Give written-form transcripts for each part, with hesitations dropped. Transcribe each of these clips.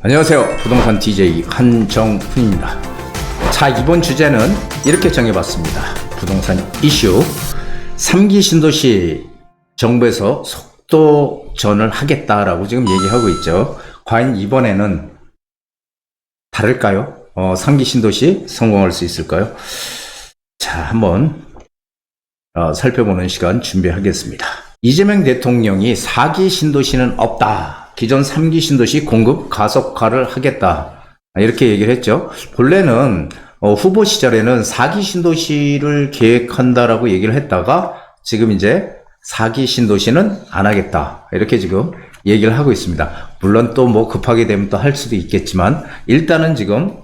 안녕하세요. 부동산 DJ 한정훈입니다. 자, 이번 주제는 이렇게 정해봤습니다. 부동산 이슈 3기 신도시 정부에서 속도전을 하겠다라고 지금 얘기하고 있죠. 과연 이번에는 다를까요? 3기 신도시 성공할 수 있을까요? 자, 한번 살펴보는 시간 준비하겠습니다. 이재명 대통령이 4기 신도시는 없다. 기존 3기 신도시 공급 가속화를 하겠다. 이렇게 얘기를 했죠. 본래는 후보 시절에는 4기 신도시를 계획한다라고 얘기를 했다가 지금 이제 4기 신도시는 안 하겠다. 이렇게 지금 얘기를 하고 있습니다. 물론 또 뭐 급하게 되면 또 할 수도 있겠지만 일단은 지금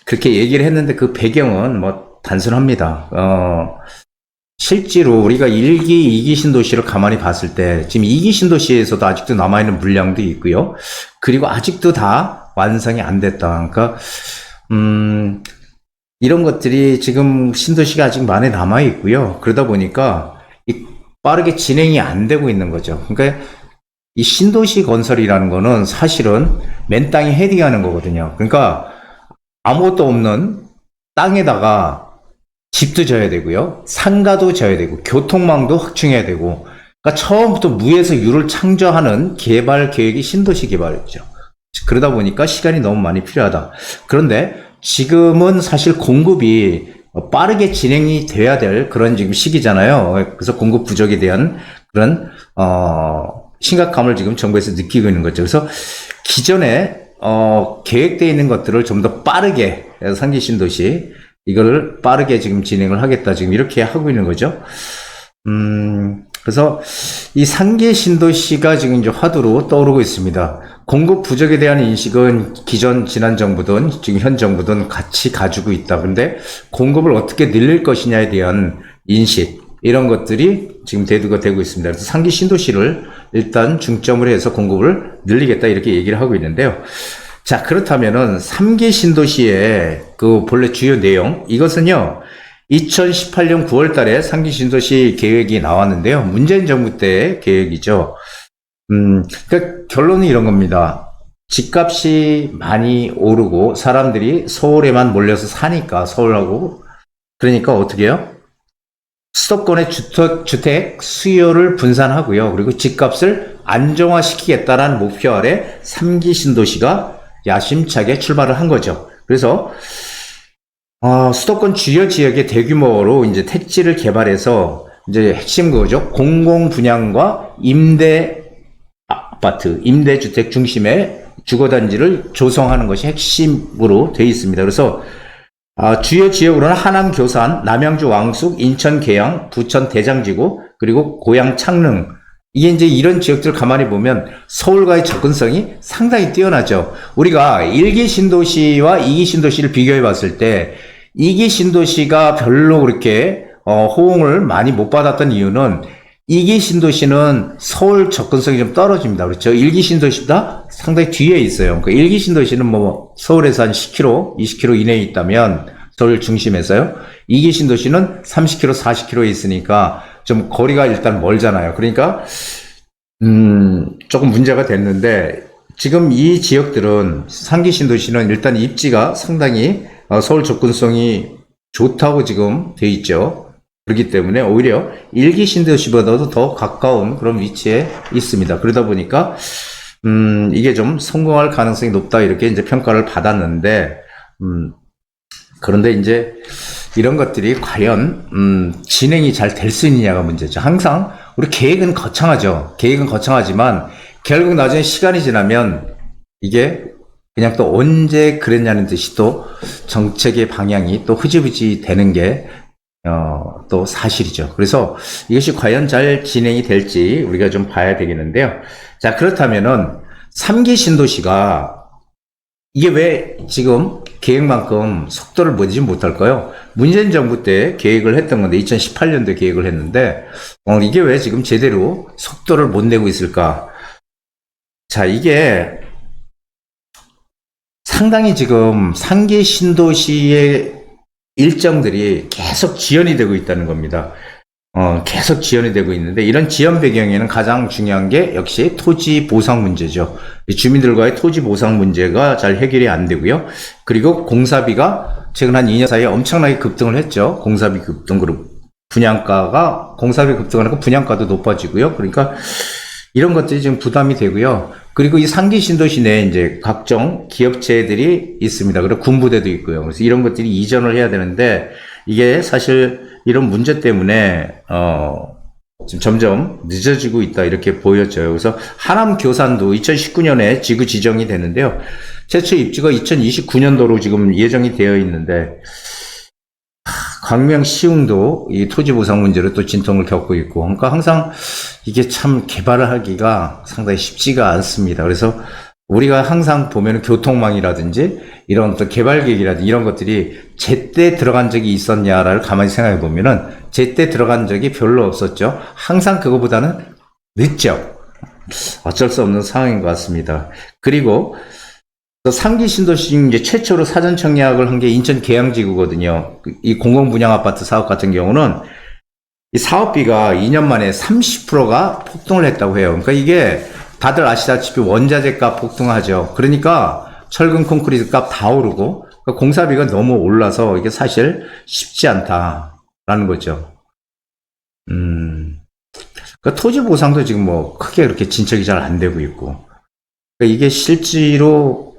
그렇게 얘기를 했는데 그 배경은 뭐 단순합니다. 실제로 우리가 1기, 2기 신도시를 가만히 봤을 때 지금 2기 신도시에서도 아직도 남아있는 물량도 있고요. 그리고 아직도 다 완성이 안 됐다. 그러니까 이런 것들이 지금 신도시가 아직 많이 남아있고요. 그러다 보니까 빠르게 진행이 안 되고 있는 거죠. 그러니까 이 신도시 건설이라는 거는 사실은 맨 땅에 헤딩하는 거거든요. 그러니까 아무것도 없는 땅에다가 집도 져야 되고요. 상가도 져야 되고 교통망도 확충해야 되고 그러니까 처음부터 무에서 유를 창조하는 개발 계획이 신도시 개발이죠. 그러다 보니까 시간이 너무 많이 필요하다. 그런데 지금은 사실 공급이 빠르게 진행이 돼야 될 그런 지금 시기잖아요. 그래서 공급 부족에 대한 그런 심각함을 지금 정부에서 느끼고 있는 거죠. 그래서 기존에 계획되어 있는 것들을 좀 더 빠르게 3기 신도시 이거를 빠르게 지금 진행을 하겠다. 지금 이렇게 하고 있는 거죠. 그래서 이 3기 신도시가 지금 이제 화두로 떠오르고 있습니다. 공급 부족에 대한 인식은 기존 지난 정부든 지금 현 정부든 같이 가지고 있다. 근데 공급을 어떻게 늘릴 것이냐에 대한 인식 이런 것들이 지금 대두가 되고 있습니다. 그래서 3기 신도시를 일단 중점으로 해서 공급을 늘리겠다 이렇게 얘기를 하고 있는데요. 자, 그렇다면은 3기 신도시의 그 본래 주요 내용 이것은요 2018년 9월 달에 3기 신도시 계획이 나왔는데요. 문재인 정부 때 계획이죠. 그러니까 결론은 이런 겁니다. 집값이 많이 오르고 사람들이 서울에만 몰려서 사니까 서울하고 그러니까 어떻게 해요? 수도권의 주택 수요를 분산하고요. 그리고 집값을 안정화시키겠다라는 목표 아래 3기 신도시가 야심차게 출발을 한 거죠. 그래서 수도권 주요 지역의 대규모로 이제 택지를 개발해서 이제 핵심 그거죠. 공공 분양과 임대 아파트, 임대 주택 중심의 주거 단지를 조성하는 것이 핵심으로 되어 있습니다. 그래서 주요 지역으로는 하남 교산, 남양주 왕숙, 인천 계양, 부천 대장지구, 그리고 고양 창릉 이게 이제 이런 지역들을 가만히 보면 서울과의 접근성이 상당히 뛰어나죠. 우리가 1기 신도시와 2기 신도시를 비교해 봤을 때 2기 신도시가 별로 그렇게 호응을 많이 못 받았던 이유는 2기 신도시는 서울 접근성이 좀 떨어집니다. 그렇죠? 1기 신도시보다 상당히 뒤에 있어요. 그러니까 1기 신도시는 뭐 서울에서 한 10km, 20km 이내에 있다면 서울 중심에서요. 2기 신도시는 30km, 40km에 있으니까 좀 거리가 일단 멀잖아요. 그러니까 조금 문제가 됐는데 지금 이 지역들은 3기 신도시는 일단 입지가 상당히 서울 접근성이 좋다고 지금 돼 있죠. 그렇기 때문에 오히려 1기 신도시보다도 더 가까운 그런 위치에 있습니다. 그러다 보니까 이게 좀 성공할 가능성이 높다 이렇게 이제 평가를 받았는데 그런데 이제 이런 것들이 과연 진행이 잘 될 수 있느냐가 문제죠. 항상 우리 계획은 거창하죠. 계획은 거창하지만 결국 나중에 시간이 지나면 이게 그냥 또 언제 그랬냐는 듯이 또 정책의 방향이 또 흐지부지 되는 게 또 사실이죠. 그래서 이것이 과연 잘 진행이 될지 우리가 좀 봐야 되겠는데요. 자, 그렇다면은 3기 신도시가 이게 왜 지금 계획만큼 속도를 내지 못할까요? 문재인 정부 때 계획을 했던 건데 2018년도에 계획을 했는데 이게 왜 지금 제대로 속도를 못 내고 있을까? 자, 이게 상당히 지금 3기 신도시의 일정들이 계속 지연이 되고 있다는 겁니다. 계속 지연이 되고 있는데, 이런 지연 배경에는 가장 중요한 게 역시 토지 보상 문제죠. 이 주민들과의 토지 보상 문제가 잘 해결이 안 되고요. 그리고 공사비가 최근 한 2년 사이에 엄청나게 급등을 했죠. 공사비 급등, 그리고 공사비 급등하니까 분양가도 높아지고요. 그러니까 이런 것들이 지금 부담이 되고요. 그리고 이 상기 신도시 내에 이제 각종 기업체들이 있습니다. 그리고 군부대도 있고요. 그래서 이런 것들이 이전을 해야 되는데, 이게 사실 이런 문제 때문에 지금 점점 늦어지고 있다, 이렇게 보여져요. 그래서 하남 교산도 2019년에 지구 지정이 됐는데요. 최초 입주가 2029년도로 지금 예정이 되어 있는데, 광명 시흥도 이 토지 보상 문제로 또 진통을 겪고 있고, 그러니까 항상 이게 참 개발을 하기가 상당히 쉽지가 않습니다. 그래서 우리가 항상 보면 교통망이라든지 이런 또 개발 계획이라든지 이런 것들이 제때 들어간 적이 있었냐를 가만히 생각해 보면은 제때 들어간 적이 별로 없었죠. 항상 그거보다는 늦죠. 어쩔 수 없는 상황인 것 같습니다. 그리고 상기 신도시 이제 최초로 사전 청약을 한 게 인천 계양지구거든요. 이 공공분양 아파트 사업 같은 경우는 이 사업비가 2년 만에 30%가 폭등을 했다고 해요. 그러니까 이게 다들 아시다시피 원자재 값 폭등하죠. 그러니까 철근 콘크리트 값 다 오르고, 그러니까 공사비가 너무 올라서 이게 사실 쉽지 않다라는 거죠. 그러니까 토지 보상도 지금 뭐 크게 그렇게 진척이 잘 안 되고 있고, 그러니까 이게 실제로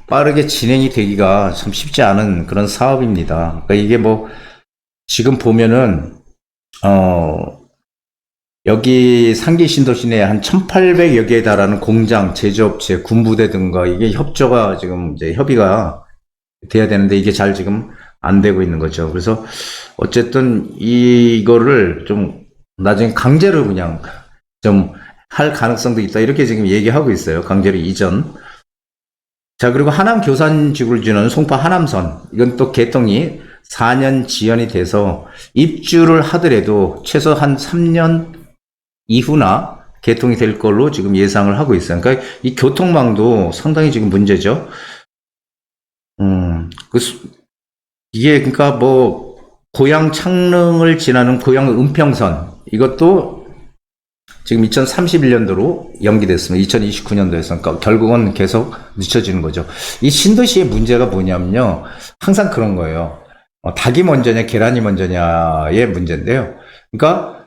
빠르게 진행이 되기가 참 쉽지 않은 그런 사업입니다. 그러니까 이게 뭐 지금 보면은 여기 상기 신도시 내에 한 1,800여 개에 달하는 공장, 제조업체, 군부대 등과 이게 협조가 지금 이제 협의가 돼야 되는데, 이게 잘 지금 안 되고 있는 거죠. 그래서 어쨌든 이거를 좀 나중에 강제로 그냥 좀 할 가능성도 있다, 이렇게 지금 얘기하고 있어요. 강제로 이전. 자, 그리고 하남 교산지구를 주는 송파 하남선, 이건 또 개통이 4년 지연이 돼서 입주를 하더라도 최소 한 3년 이후나 개통이 될 걸로 지금 예상을 하고 있어요. 그러니까 이 교통망도 상당히 지금 문제죠. 이게 그러니까 뭐 고양 창릉을 지나는 고양 은평선, 이것도 지금 2031년도로 연기됐습니다. 2029년도에서. 그러니까 결국은 계속 늦춰지는 거죠. 이 신도시의 문제가 뭐냐면요, 항상 그런 거예요. 닭이 먼저냐 계란이 먼저냐의 문제인데요. 그러니까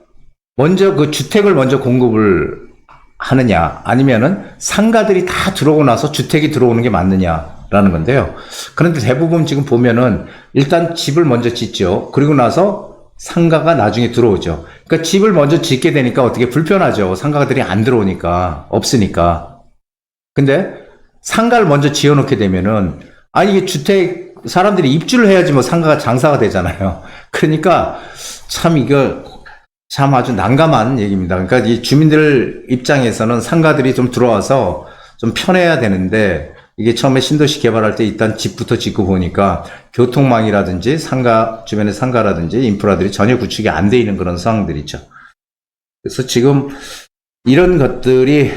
먼저 그 주택을 먼저 공급을 하느냐, 아니면은 상가들이 다 들어오고 나서 주택이 들어오는 게 맞느냐라는 건데요. 그런데 대부분 지금 보면은 일단 집을 먼저 짓죠. 그리고 나서 상가가 나중에 들어오죠. 그러니까 집을 먼저 짓게 되니까 어떻게 불편하죠. 상가들이 안 들어오니까, 없으니까. 근데 상가를 먼저 지어놓게 되면은, 아니 이게 주택 사람들이 입주를 해야지 뭐 상가가 장사가 되잖아요. 그러니까 참 이거 참 아주 난감한 얘기입니다. 그러니까 이 주민들 입장에서는 상가들이 좀 들어와서 좀 편해야 되는데, 이게 처음에 신도시 개발할 때 일단 집부터 짓고 보니까 교통망이라든지 상가, 주변의 상가라든지 인프라들이 전혀 구축이 안 돼 있는 그런 상황들이죠. 그래서 지금 이런 것들이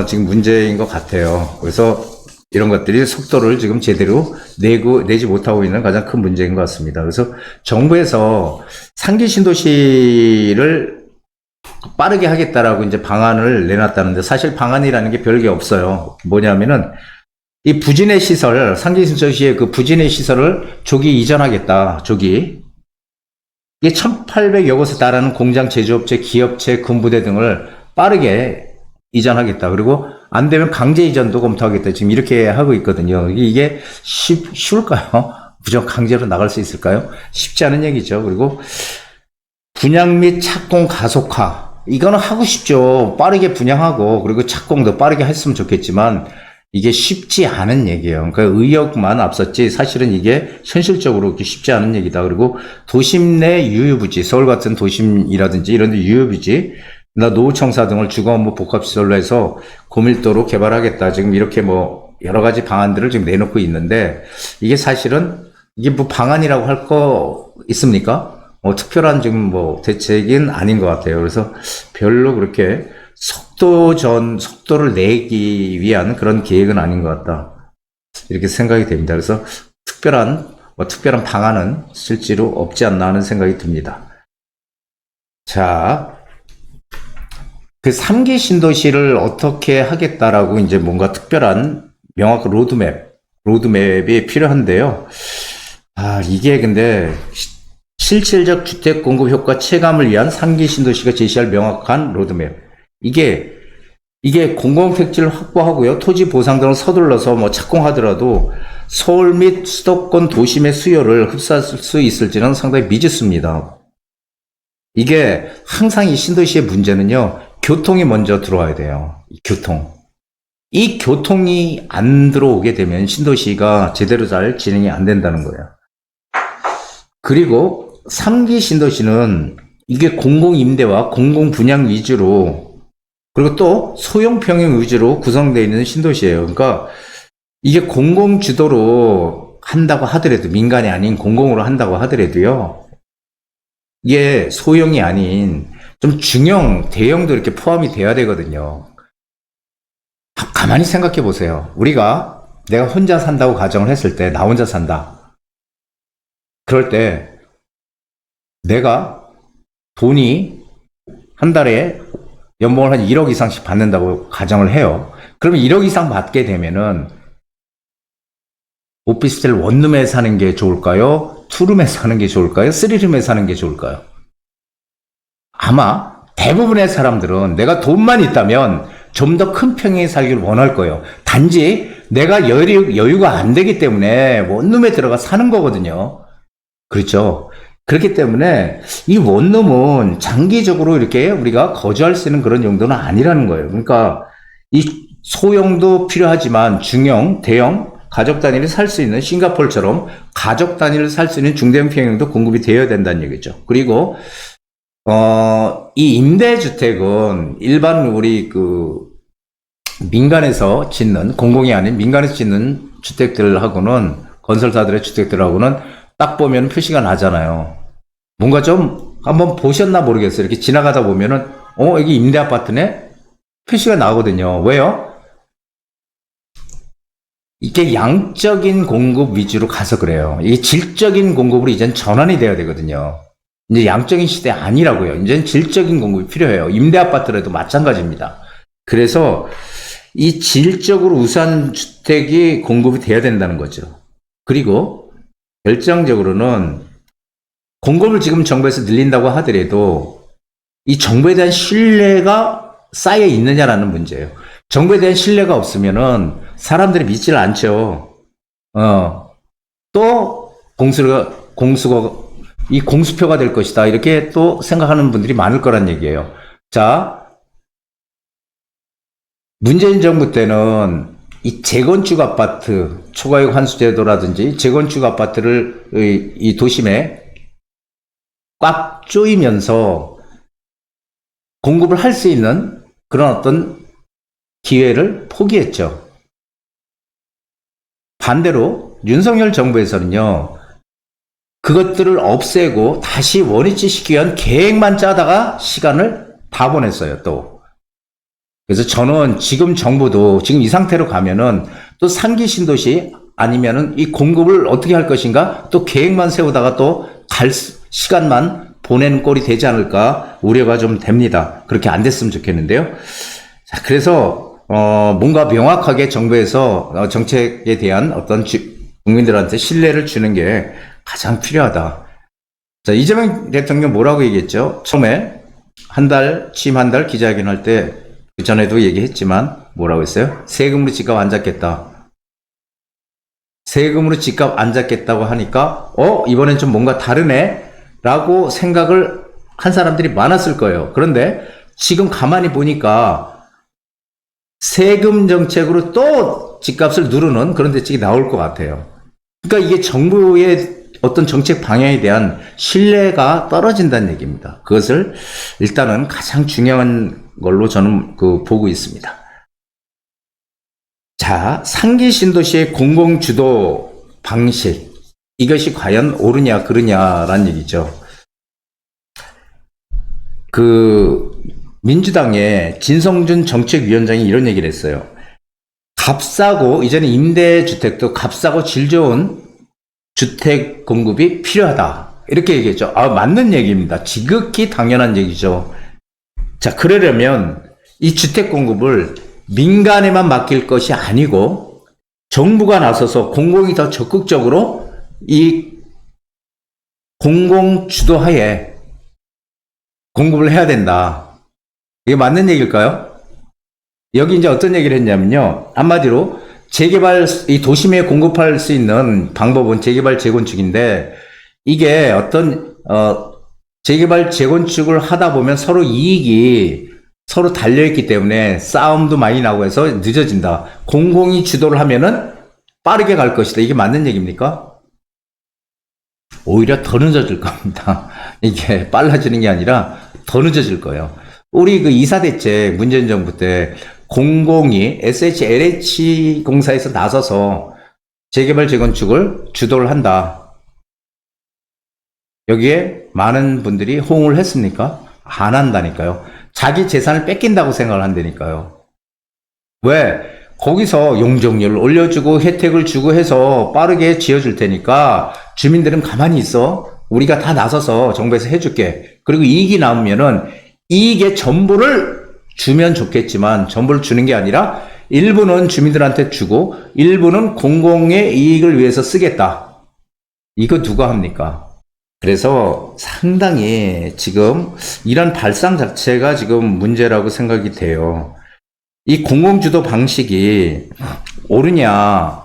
지금 문제인 것 같아요. 그래서 이런 것들이 속도를 지금 제대로 내지 못하고 있는 가장 큰 문제인 것 같습니다. 그래서 정부에서 상기 신도시를 빠르게 하겠다라고 이제 방안을 내놨다는데, 사실 방안이라는 게 별게 없어요. 뭐냐면은 이 부진해 시설, 상기 신도시의 그 부진해 시설을 조기 이전하겠다, 조기. 이게 1,800여 곳에 달하는 공장, 제조업체, 기업체, 군부대 등을 빠르게 이전하겠다. 그리고 안 되면 강제 이전도 검토하겠다. 지금 이렇게 하고 있거든요. 이게 쉬울까요? 무조건 강제로 나갈 수 있을까요? 쉽지 않은 얘기죠. 그리고 분양 및 착공 가속화. 이거는 하고 싶죠. 빠르게 분양하고, 그리고 착공도 빠르게 했으면 좋겠지만, 이게 쉽지 않은 얘기예요. 그러니까 의욕만 앞섰지 사실은 이게 현실적으로 그렇게 쉽지 않은 얘기다. 그리고 도심 내 유휴부지, 서울 같은 도심이라든지 이런 데 유휴부지, 노후청사 등을 주거업무 복합시설로 해서 고밀도로 개발하겠다. 지금 이렇게 뭐 여러 가지 방안들을 지금 내놓고 있는데, 이게 사실은 이게 뭐 방안이라고 할 거 있습니까? 특별한 지금 뭐 대책은 아닌 것 같아요. 그래서 별로 그렇게 속도를 내기 위한 그런 계획은 아닌 것 같다, 이렇게 생각이 됩니다. 그래서 특별한 방안은 실제로 없지 않나 하는 생각이 듭니다. 자, 그 3기 신도시를 어떻게 하겠다라고 이제 뭔가 특별한 명확한 로드맵이 필요한데요. 이게 근데 실질적 주택 공급 효과 체감을 위한 3기 신도시가 제시할 명확한 로드맵. 이게 공공택지를 확보하고요. 토지 보상 등을 서둘러서 뭐 착공하더라도 서울 및 수도권 도심의 수요를 흡수할 수 있을지는 상당히 미지수입니다. 이게 항상 이 신도시의 문제는요. 교통이 먼저 들어와야 돼요. 이 교통이 안 들어오게 되면 신도시가 제대로 잘 진행이 안 된다는 거예요. 그리고 3기 신도시는 이게 공공임대와 공공분양 위주로 그리고 또 소형평형 위주로 구성되어 있는 신도시예요. 그러니까 이게 공공주도로 한다고 하더라도 민간이 아닌 공공으로 한다고 하더라도요. 이게 소형이 아닌 좀 중형, 대형도 이렇게 포함이 돼야 되거든요. 가만히 생각해 보세요. 내가 혼자 산다고 가정을 했을 때, 나 혼자 산다. 그럴 때, 내가 돈이 한 달에 연봉을 한 1억 이상씩 받는다고 가정을 해요. 그러면 1억 이상 받게 되면은, 오피스텔 원룸에 사는 게 좋을까요? 투룸에 사는 게 좋을까요? 쓰리룸에 사는 게 좋을까요? 아마 대부분의 사람들은 내가 돈만 있다면 좀 더 큰 평에 살기를 원할 거예요. 단지 내가 여유가 안 되기 때문에 원룸에 들어가 사는 거거든요. 그렇죠? 그렇기 때문에 이 원룸은 장기적으로 이렇게 우리가 거주할 수 있는 그런 용도는 아니라는 거예요. 그러니까 이 소형도 필요하지만 중형, 대형, 가족 단위를 살 수 있는 싱가포르처럼 가족 단위를 살 수 있는 중대형 평형도 공급이 되어야 된다는 얘기죠. 그리고 이 임대주택은 일반 우리 민간에서 짓는, 공공이 아닌 민간에서 짓는 주택들하고는, 건설사들의 주택들하고는 딱 보면 표시가 나잖아요. 뭔가 좀 한번 보셨나 모르겠어요. 이렇게 지나가다 보면은, 여기 임대 아파트네? 표시가 나거든요. 왜요? 이게 양적인 공급 위주로 가서 그래요. 이게 질적인 공급으로 이젠 전환이 돼야 되거든요. 이제 양적인 시대 아니라고요. 이제는 질적인 공급이 필요해요. 임대 아파트라도 마찬가지입니다. 그래서 이 질적으로 우수한 주택이 공급이 돼야 된다는 거죠. 그리고 결정적으로는 공급을 지금 정부에서 늘린다고 하더라도 이 정부에 대한 신뢰가 쌓여 있느냐라는 문제예요. 정부에 대한 신뢰가 없으면은 사람들이 믿지를 않죠. 또 공수표가 될 것이다. 이렇게 또 생각하는 분들이 많을 거란 얘기예요. 자, 문재인 정부 때는 이 재건축 아파트, 초과이익 환수제도라든지 재건축 아파트를 이 도심에 꽉 조이면서 공급을 할 수 있는 그런 어떤 기회를 포기했죠. 반대로 윤석열 정부에서는요, 그것들을 없애고 다시 원위치시키기 위한 계획만 짜다가 시간을 다 보냈어요, 또. 그래서 저는 지금 정부도 지금 이 상태로 가면은 또 3기 신도시 아니면은 이 공급을 어떻게 할 것인가 또 계획만 세우다가 또 시간만 보내는 꼴이 되지 않을까 우려가 좀 됩니다. 그렇게 안 됐으면 좋겠는데요. 자, 그래서 뭔가 명확하게 정부에서 정책에 대한 어떤 국민들한테 신뢰를 주는 게 가장 필요하다. 자, 이재명 대통령 뭐라고 얘기했죠? 처음에 취임 한 달 기자회견 할 때, 그 전에도 얘기했지만, 뭐라고 했어요? 세금으로 집값 안 잡겠다. 세금으로 집값 안 잡겠다고 하니까, 이번엔 좀 뭔가 다르네? 라고 생각을 한 사람들이 많았을 거예요. 그런데 지금 가만히 보니까 세금 정책으로 또 집값을 누르는 그런 대책이 나올 것 같아요. 그러니까 이게 정부의 어떤 정책 방향에 대한 신뢰가 떨어진다는 얘기입니다. 그것을 일단은 가장 중요한 걸로 저는 보고 있습니다. 자, 3기 신도시의 공공주도 방식, 이것이 과연 옳으냐 그르냐라는 얘기죠. 민주당의 진성준 정책위원장이 이런 얘기를 했어요. 값싸고, 이제는 임대주택도 값싸고 질 좋은 주택 공급이 필요하다. 이렇게 얘기했죠. 맞는 얘기입니다. 지극히 당연한 얘기죠. 자, 그러려면 이 주택 공급을 민간에만 맡길 것이 아니고 정부가 나서서 공공이 더 적극적으로 이 공공 주도하에 공급을 해야 된다. 이게 맞는 얘기일까요? 여기 이제 어떤 얘기를 했냐면요. 한마디로 재개발, 이 도심에 공급할 수 있는 방법은 재개발 재건축인데, 이게 어떤, 재개발 재건축을 하다 보면 서로 이익이 서로 달려있기 때문에 싸움도 많이 나고 해서 늦어진다. 공공이 주도를 하면은 빠르게 갈 것이다. 이게 맞는 얘기입니까? 오히려 더 늦어질 겁니다. 이게 빨라지는 게 아니라 더 늦어질 거예요. 우리 그 이사대책 문재인 정부 때 공공이 SH, LH 공사에서 나서서 재개발 재건축을 주도를 한다. 여기에 많은 분들이 호응을 했습니까? 안 한다니까요. 자기 재산을 뺏긴다고 생각을 한다니까요. 왜? 거기서 용적률을 올려주고 혜택을 주고 해서 빠르게 지어줄 테니까 주민들은 가만히 있어. 우리가 다 나서서 정부에서 해줄게. 그리고 이익이 남으면은 이익의 전부를 주면 좋겠지만 전부를 주는 게 아니라 일부는 주민들한테 주고 일부는 공공의 이익을 위해서 쓰겠다. 이거 누가 합니까? 그래서 상당히 지금 이런 발상 자체가 지금 문제라고 생각이 돼요. 이 공공주도 방식이 옳으냐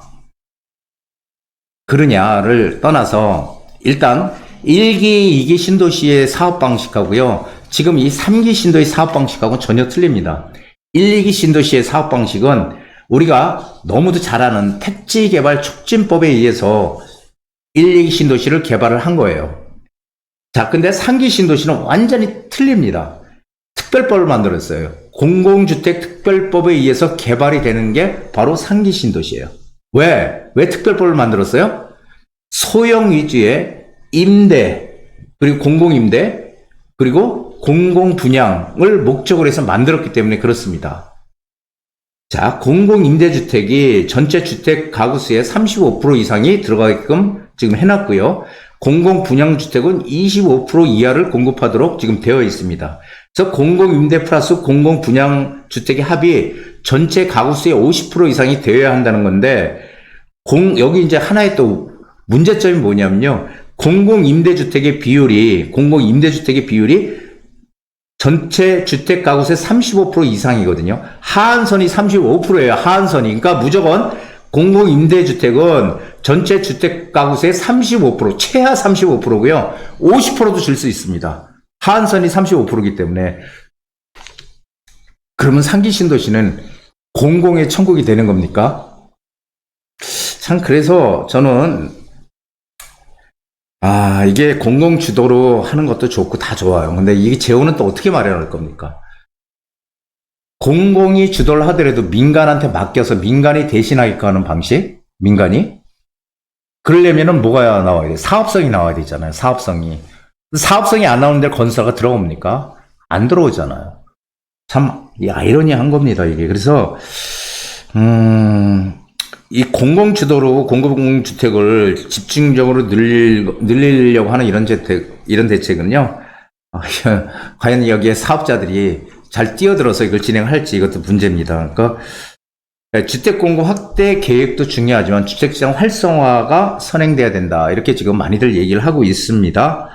그러냐를 떠나서 일단 1기, 2기 신도시의 사업 방식하고요. 지금 이 3기 신도의 사업 방식하고는 전혀 틀립니다. 1, 2기 신도시의 사업 방식은 우리가 너무도 잘 아는 택지개발 촉진법에 의해서 1, 2기 신도시를 개발을 한 거예요. 자, 근데 3기 신도시는 완전히 틀립니다. 특별법을 만들었어요. 공공주택 특별법에 의해서 개발이 되는 게 바로 3기 신도시예요. 왜 특별법을 만들었어요? 소형 위주의 임대, 그리고 공공임대, 그리고 공공분양을 목적으로 해서 만들었기 때문에 그렇습니다. 자, 공공임대주택이 전체 주택 가구수의 35% 이상이 들어가게끔 지금 해놨고요. 공공분양주택은 25% 이하를 공급하도록 지금 되어 있습니다. 그래서 공공임대 플러스 공공분양주택의 합이 전체 가구수의 50% 이상이 되어야 한다는 건데, 여기 이제 하나의 또 문제점이 뭐냐면요. 공공임대주택의 비율이 전체 주택 가구수의 35% 이상이거든요. 하한선이 35%예요. 하한선이. 그러니까 무조건 공공임대주택은 전체 주택 가구수의 35%, 최하 35%고요. 50%도 줄 수 있습니다. 하한선이 35%이기 때문에. 그러면 상기 신도시는 공공의 천국이 되는 겁니까? 참, 그래서 저는 이게 공공 주도로 하는 것도 좋고 다 좋아요. 근데 이게 재원은 또 어떻게 마련할 겁니까? 공공이 주도를 하더라도 민간한테 맡겨서 민간이 대신하게끔 하는 방식? 민간이? 그러려면은 뭐가 나와야 돼? 사업성이 나와야 되잖아요. 사업성이 안 나오는데 건설가 들어옵니까? 안 들어오잖아요. 참, 아이러니한 겁니다, 이게. 그래서, 이 공공주도로 공공주택을 집중적으로 늘리려고 하는 이런 대책은요, 과연 여기에 사업자들이 잘 뛰어들어서 이걸 진행할지 이것도 문제입니다. 그러니까 주택 공급 확대 계획도 중요하지만 주택시장 활성화가 선행돼야 된다. 이렇게 지금 많이들 얘기를 하고 있습니다.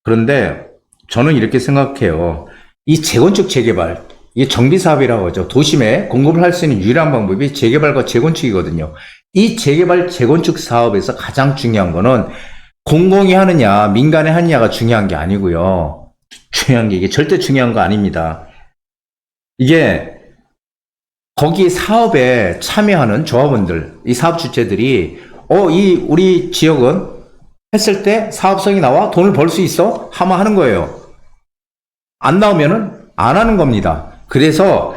그런데 저는 이렇게 생각해요. 이 재건축 재개발, 이게 정비사업이라고 하죠. 도심에 공급을 할 수 있는 유일한 방법이 재개발과 재건축이거든요. 이 재개발 재건축 사업에서 가장 중요한 거는 공공이 하느냐 민간이 하느냐가 중요한 게 아니고요. 중요한 게 이게 절대 중요한 거 아닙니다. 이게 거기 사업에 참여하는 조합원들, 이 사업 주체들이 우리 지역은 했을 때 사업성이 나와 돈을 벌 수 있어? 하면 하는 거예요. 안 나오면은 안 하는 겁니다. 그래서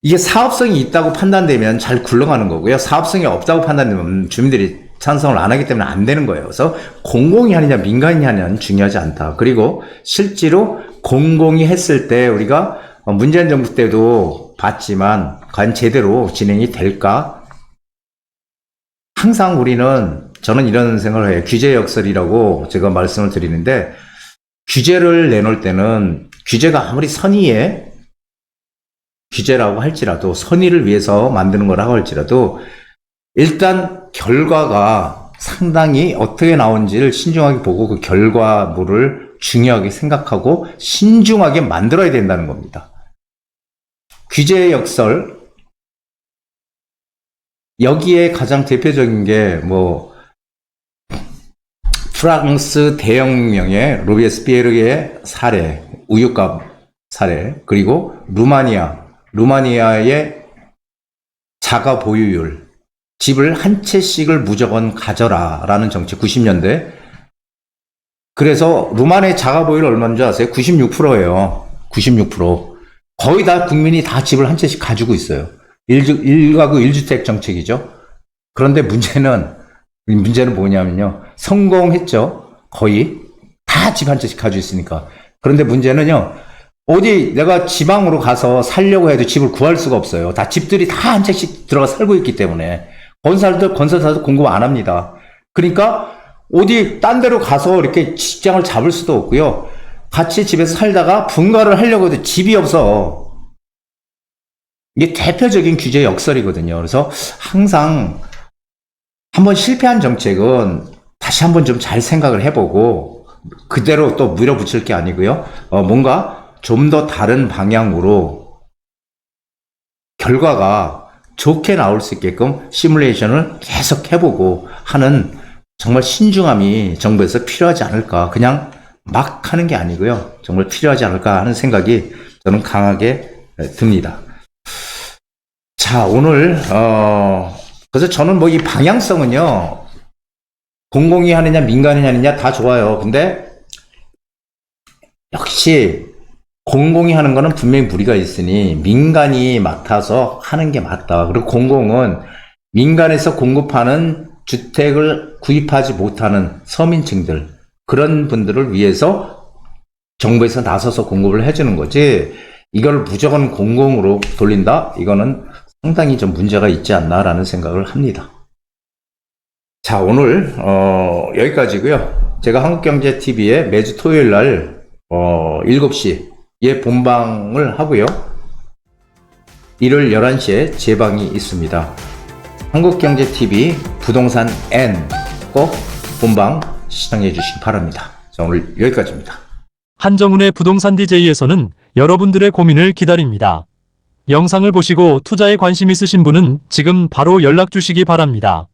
이게 사업성이 있다고 판단되면 잘 굴러가는 거고요. 사업성이 없다고 판단되면 주민들이 찬성을 안 하기 때문에 안 되는 거예요. 그래서 공공이 하느냐 민간이 하느냐는 중요하지 않다. 그리고 실제로 공공이 했을 때 우리가 문재인 정부 때도 봤지만 과연 제대로 진행이 될까? 항상 우리는 저는 이런 생각을 해요. 규제 역설이라고 제가 말씀을 드리는데, 규제를 내놓을 때는 규제가 아무리 선의의 규제라고 할지라도, 선의를 위해서 만드는 거라고 할지라도 일단 결과가 상당히 어떻게 나온지를 신중하게 보고 그 결과물을 중요하게 생각하고 신중하게 만들어야 된다는 겁니다. 규제 역설, 여기에 가장 대표적인 게 프랑스 대혁명의 로베스피에르의 사례, 우유값 사례, 그리고 루마니아의 자가 보유율, 집을 한 채씩을 무조건 가져라 라는 정책, 90년대. 그래서 루마니아의 자가 보유율 얼마인 줄 아세요? 96%예요. 96%. 거의 다 국민이 다 집을 한 채씩 가지고 있어요. 1가구 1주택 정책이죠. 그런데 문제는 뭐냐면요. 성공했죠. 거의 다 집 한 채씩 가지고 있으니까. 그런데 문제는요. 어디 내가 지방으로 가서 살려고 해도 집을 구할 수가 없어요. 다 집들이 다 한 채씩 들어가 살고 있기 때문에 건설사도 공급 안 합니다. 그러니까 어디 딴 데로 가서 이렇게 직장을 잡을 수도 없고요. 같이 집에서 살다가 분가를 하려고 해도 집이 없어. 이게 대표적인 규제 역설이거든요. 그래서 항상 한번 실패한 정책은 다시 한번 좀 잘 생각을 해보고 그대로 또 밀어붙일 게 아니고요. 뭔가 좀 더 다른 방향으로 결과가 좋게 나올 수 있게끔 시뮬레이션을 계속 해보고 하는 정말 신중함이 정부에서 필요하지 않을까. 그냥 막 하는 게 아니고요. 정말 필요하지 않을까 하는 생각이 저는 강하게 듭니다. 자, 오늘 그래서 저는 이 방향성은요, 공공이 하느냐 민간이 하느냐 다 좋아요. 근데 역시 공공이 하는 거는 분명히 무리가 있으니 민간이 맡아서 하는 게 맞다. 그리고 공공은 민간에서 공급하는 주택을 구입하지 못하는 서민층들, 그런 분들을 위해서 정부에서 나서서 공급을 해주는 거지, 이걸 무조건 공공으로 돌린다? 이거는 상당히 좀 문제가 있지 않나라는 생각을 합니다. 자, 오늘 여기까지고요. 제가 한국경제TV에 매주 토요일 날 7시에 본방을 하고요. 일요일 11시에 재방이 있습니다. 한국경제TV 부동산 N 꼭 본방 시청해 주시기 바랍니다. 자, 오늘 여기까지입니다. 한정훈의 부동산 DJ에서는 여러분들의 고민을 기다립니다. 영상을 보시고 투자에 관심 있으신 분은 지금 바로 연락 주시기 바랍니다.